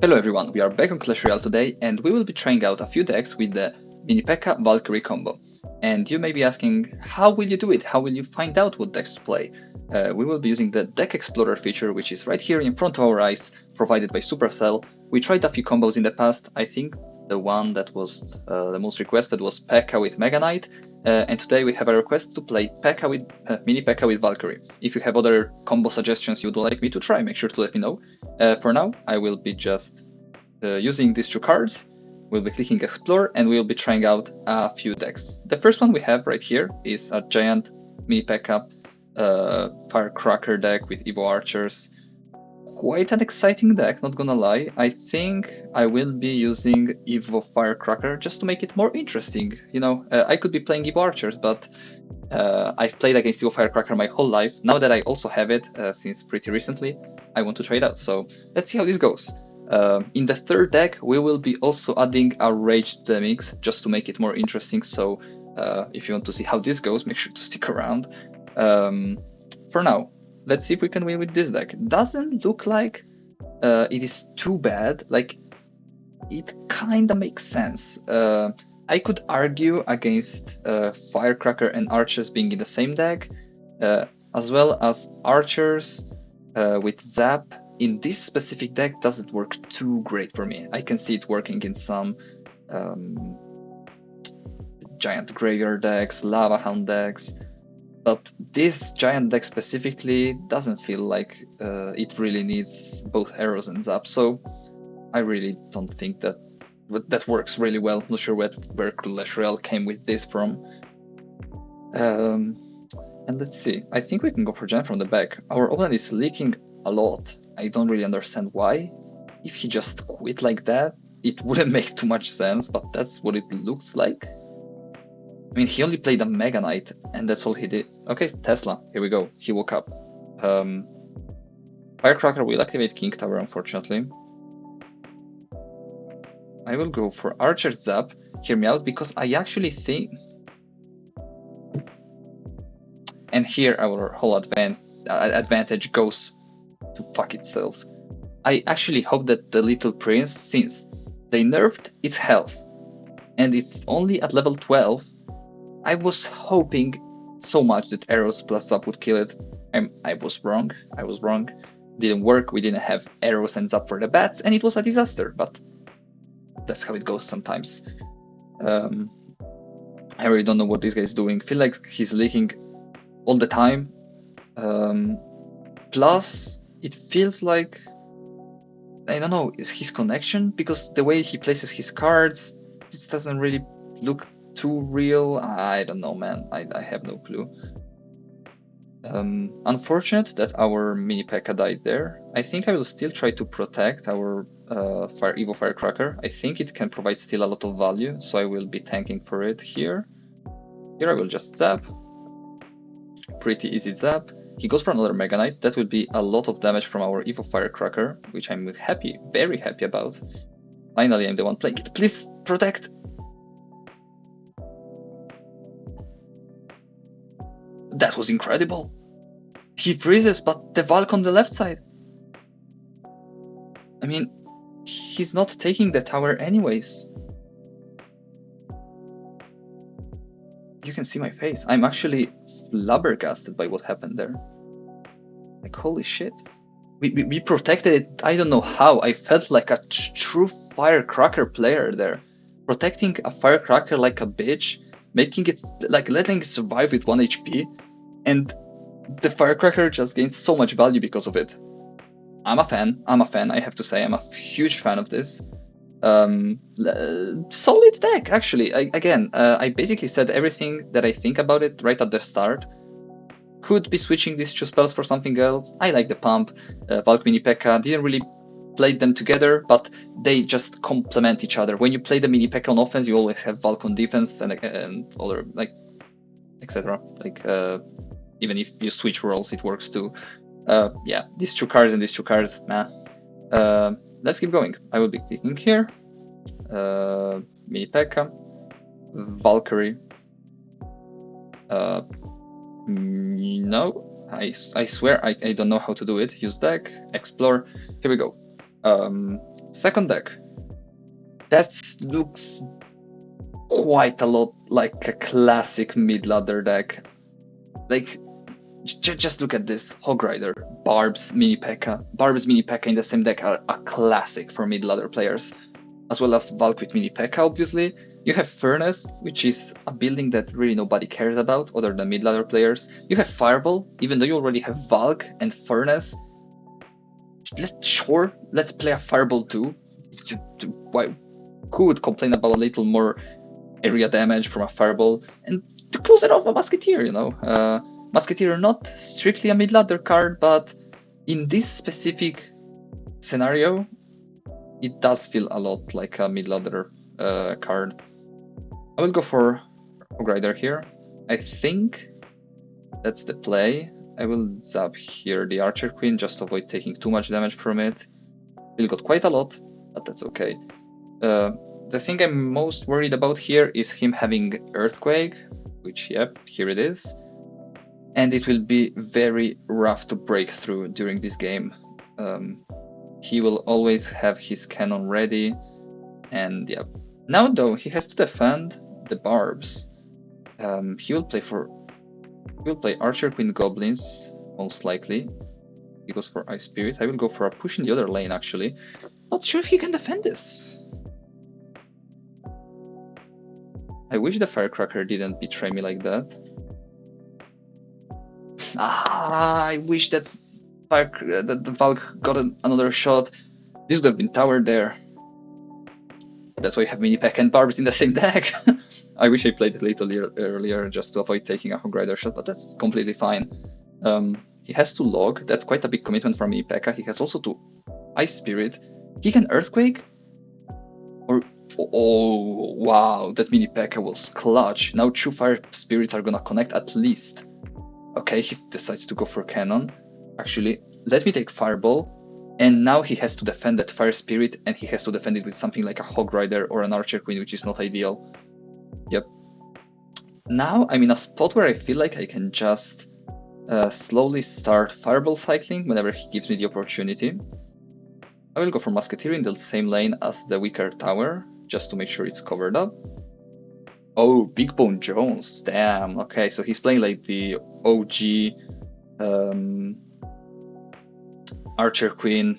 Hello everyone, we are back on Clash Royale today and we will be trying out a few decks with the Mini Pekka Valkyrie combo. And you may be asking, how will you do it? How will you find out what decks to play? We will be using the Deck Explorer feature, which is right here in front of our eyes, provided by Supercell. We tried a few combos in the past. I think the one that was the most requested was Pekka with Mega Knight, and today we have a request to play Mini Pekka with Valkyrie. If you have other combo suggestions you'd like me to try, make sure to let me know. For now, I will be just using these two cards. We'll be clicking Explore and we'll be trying out a few decks. The first one we have right here is a giant Mini Pekka Firecracker deck with Evo Archers. Quite an exciting deck, not gonna lie. I think I will be using Evo Firecracker just to make it more interesting. I could be playing Evo Archers, but I've played against Evo Firecracker my whole life. Now that I also have it since pretty recently, I want to try it out. So let's see how this goes. In the third deck, we will be also adding a Rage to the mix just to make it more interesting. So if you want to see how this goes, make sure to stick around. For now, let's see if we can win with this deck. Doesn't look like it is too bad. Like, it kinda makes sense. I could argue against Firecracker and Archers being in the same deck, as well as Archers with Zap. In this specific deck, doesn't work too great for me. I can see it working in some giant graveyard decks, Lava Hound decks, but this giant deck specifically doesn't feel like it really needs both arrows and zap, so I really don't think that works really well. Not sure where Clash Royale came with this from. And let's see, I think we can go for Gen from the back. Our opponent is leaking a lot. I don't really understand why. If he just quit like that, it wouldn't make too much sense, but that's what it looks like. I mean, he only played a Mega Knight, and that's all he did. Okay, Tesla, here we go. He woke up. Firecracker will activate King Tower, unfortunately. I will go for Archer Zap. Hear me out, because I actually think... And here our whole advantage goes to fuck itself. I actually hope that the Little Prince, since they nerfed its health, and it's only at level 12, I was hoping so much that arrows plus up would kill it. I was wrong. Didn't work. We didn't have arrows and zap for the bats, and it was a disaster. But that's how it goes sometimes. I really don't know what this guy is doing. Feel like he's leaking all the time. Plus, it feels like, I don't know, is his connection, because the way he places his cards, this doesn't really look too real. I don't know, man. I have no clue. Unfortunate that our Mini Pekka died there. I think I will still try to protect our Evo Firecracker. I think it can provide still a lot of value, so I will be tanking for it here. Here I will just zap. Pretty easy zap. He goes for another Mega Knight. That will be a lot of damage from our Evo Firecracker, which I'm happy, very happy about. Finally, I'm the one playing it. Please protect! That was incredible. He freezes, but the Valk on the left side. I mean, he's not taking the tower anyways. You can see my face. I'm actually flabbergasted by what happened there. Like, holy shit. We protected it, I don't know how. I felt like a true Firecracker player there. Protecting a Firecracker like a bitch, making it, like, letting it survive with 1 HP, and the Firecracker just gains so much value because of it. I'm a fan, I have to say. I'm a huge fan of this. Solid deck, actually. I basically said everything that I think about it right at the start. Could be switching these two spells for something else. I like the pump. Valk Mini Pekka didn't really play them together, but they just complement each other. When you play the Mini Pekka on offense, you always have Valk on defense and other, like, etc. Like, even if you switch roles, it works too. Yeah, these two cards and these two cards, nah. Let's keep going. I will be clicking here. Mini Pekka, Valkyrie. No, I swear I don't know how to do it. Use deck, explore. Here we go. Second deck. That looks quite a lot like a classic mid-ladder deck. Like, just look at this. Hog Rider, Barbs, Mini Pekka. Barbs, Mini Pekka in the same deck are a classic for mid-ladder players. As well as Valk with Mini Pekka, obviously. You have Furnace, which is a building that really nobody cares about other than mid-ladder players. You have Fireball, even though you already have Valk and Furnace. Let's play a Fireball too. Why? Who would complain about a little more area damage from a Fireball? And to close it off, a Musketeer, you know. Musketeer, not strictly a mid-ladder card, but in this specific scenario, it does feel a lot like a mid-ladder card. I will go for Hog Rider here. I think that's the play. I will zap here the Archer Queen just to avoid taking too much damage from it. Still got quite a lot, but that's okay. The thing I'm most worried about here is him having Earthquake, which, yep, here it is. And it will be very rough to break through during this game. He will always have his cannon ready, and yeah. Now though, he has to defend the Barbs. He will play Archer Queen Goblins, most likely. He goes for Ice Spirit. I will go for a push in the other lane, actually. Not sure if he can defend this. I wish the Firecracker didn't betray me like that. I wish that the Valk got another shot. This would have been towered there. That's why you have Mini Pekka and Barbs in the same deck. I wish I played it a little earlier just to avoid taking a Hog Rider shot, but that's completely fine. He has to log. That's quite a big commitment from Mini Pekka. He has also to Ice Spirit. He can Earthquake. Oh, wow, that Mini Pekka was clutch. Now 2 Fire Spirits are gonna connect at least. Okay, he decides to go for Cannon. Actually, let me take Fireball. And now he has to defend that Fire Spirit, and he has to defend it with something like a Hog Rider or an Archer Queen, which is not ideal. Yep. Now I'm in a spot where I feel like I can just slowly start Fireball cycling whenever he gives me the opportunity. I will go for Musketeer in the same lane as the weaker tower, just to make sure it's covered up. Oh, Big Bone Jones, damn. Okay, so he's playing like the OG Archer Queen,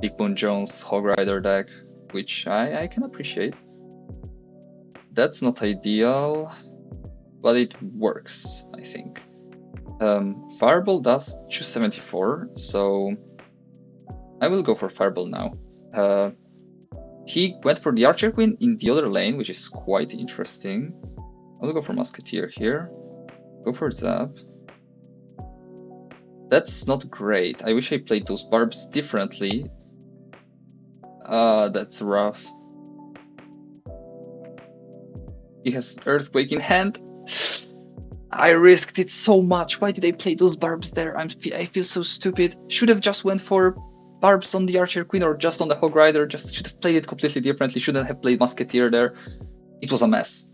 Big Bone Jones, Hog Rider deck, which I can appreciate. That's not ideal, but it works, I think. Fireball does 274, so I will go for Fireball now. He went for the Archer Queen in the other lane, which is quite interesting. I will go for Musketeer here. Go for Zap. That's not great. I wish I played those Barbs differently. That's rough. He has Earthquake in hand. I risked it so much. Why did I play those Barbs there? I feel so stupid. Should have just went for Barbs on the Archer Queen or just on the Hog Rider. Just should have played it completely differently. Shouldn't have played Musketeer there. It was a mess.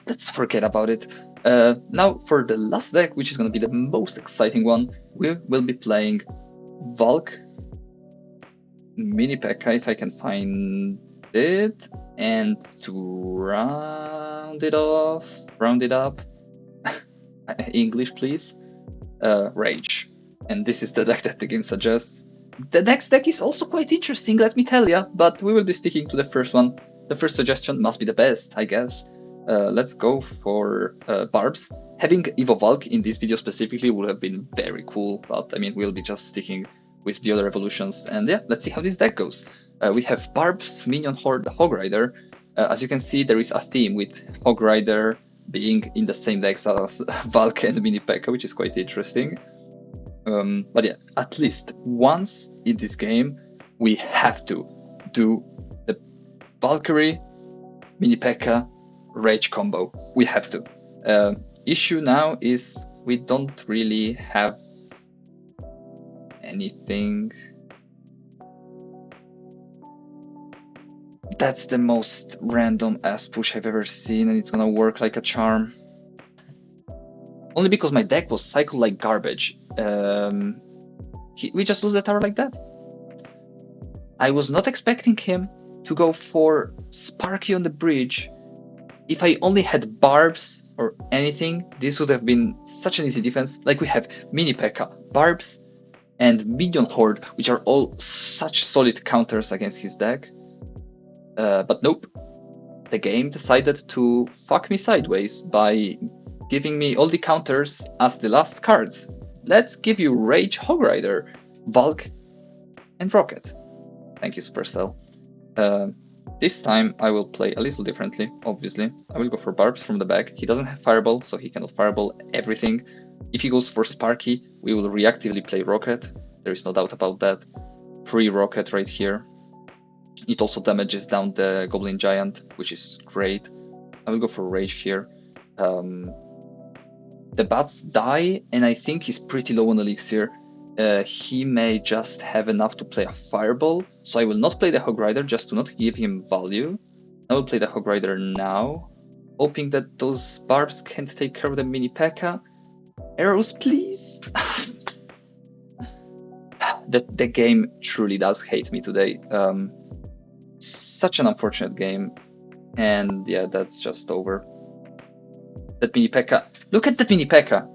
Let's forget about it. Now for the last deck, which is going to be the most exciting one, we will be playing Valk, Mini Pekka, if I can find it, and to round it up, English please, Rage. And this is the deck that the game suggests. The next deck is also quite interesting, let me tell ya, but we will be sticking to the first one. The first suggestion must be the best, I guess. Let's go for Barbs. Having Evo Valk in this video specifically would have been very cool, but I mean, we'll be just sticking with the other evolutions. And yeah, let's see how this deck goes. We have Barbs, Minion Horde, Hog Rider. As you can see, there is a theme with Hog Rider being in the same decks as Valk and Mini Pekka, which is quite interesting. But yeah, at least once in this game, we have to do the Valkyrie, Mini Pekka, Rage combo. We have to. Issue now is we don't really have anything. That's the most random ass push I've ever seen, and it's gonna work like a charm. Only because my deck was cycled like garbage. We just lose the tower like that. I was not expecting him to go for Sparky on the bridge. If I only had Barbs or anything, this would have been such an easy defense. Like we have Mini Pekka, Barbs, and Minion Horde, which are all such solid counters against his deck. But nope, the game decided to fuck me sideways by giving me all the counters as the last cards. Let's give you Rage, Hog Rider, Valk, and Rocket. Thank you, Supercell. This time I will play a little differently, obviously. I will go for Barbs from the back. He doesn't have Fireball, so he cannot Fireball everything. If he goes for Sparky, we will reactively play Rocket. There is no doubt about that. Free Rocket right here. It also damages down the Goblin Giant, which is great. I will go for Rage here. The bats die, and I think he's pretty low on Elixir. He may just have enough to play a Fireball, so I will not play the Hog Rider just to not give him value. I will play the Hog Rider now, hoping that those Barbs can take care of the Mini Pekka. Arrows, please! The game truly does hate me today. Such an unfortunate game, and yeah, that's just over. That Mini Pekka. Look at that Mini Pekka!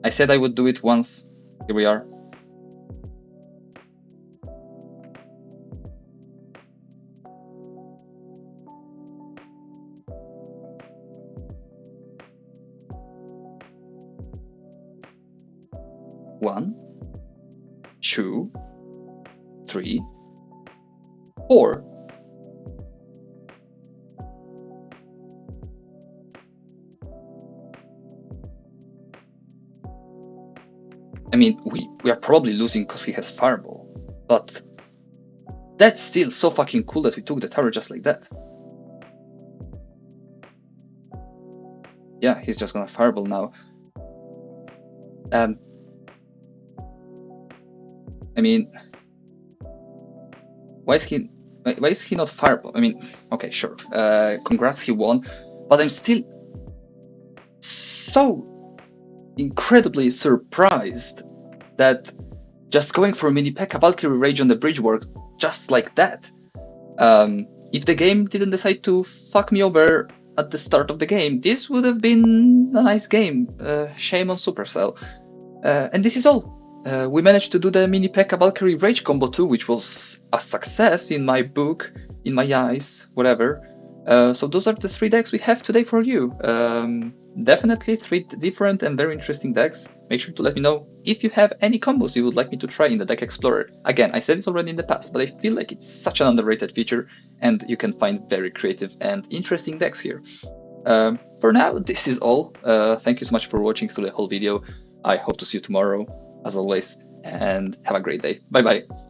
I said I would do it once. Here we are. One, two, three, four. I mean, we are probably losing because he has Fireball, but that's still so fucking cool that we took the tower just like that. Yeah, he's just gonna Fireball now. I mean, why is he not Fireball? I mean, okay, sure. Congrats, he won, but I'm still so incredibly surprised that just going for Mini Pekka Valkyrie Rage on the bridge worked just like that. If the game didn't decide to fuck me over at the start of the game, this would have been a nice game. Shame on Supercell. And this is all. We managed to do the Mini Pekka Valkyrie Rage combo too, which was a success in my book, in my eyes, whatever. So those are the 3 decks we have today for you. Definitely 3 different and very interesting decks. Make sure to let me know if you have any combos you would like me to try in the Deck Explorer. Again, I said it already in the past, but I feel like it's such an underrated feature, and you can find very creative and interesting decks here. For now, this is all. Thank you so much for watching through the whole video. I hope to see you tomorrow, as always, and have a great day. Bye bye.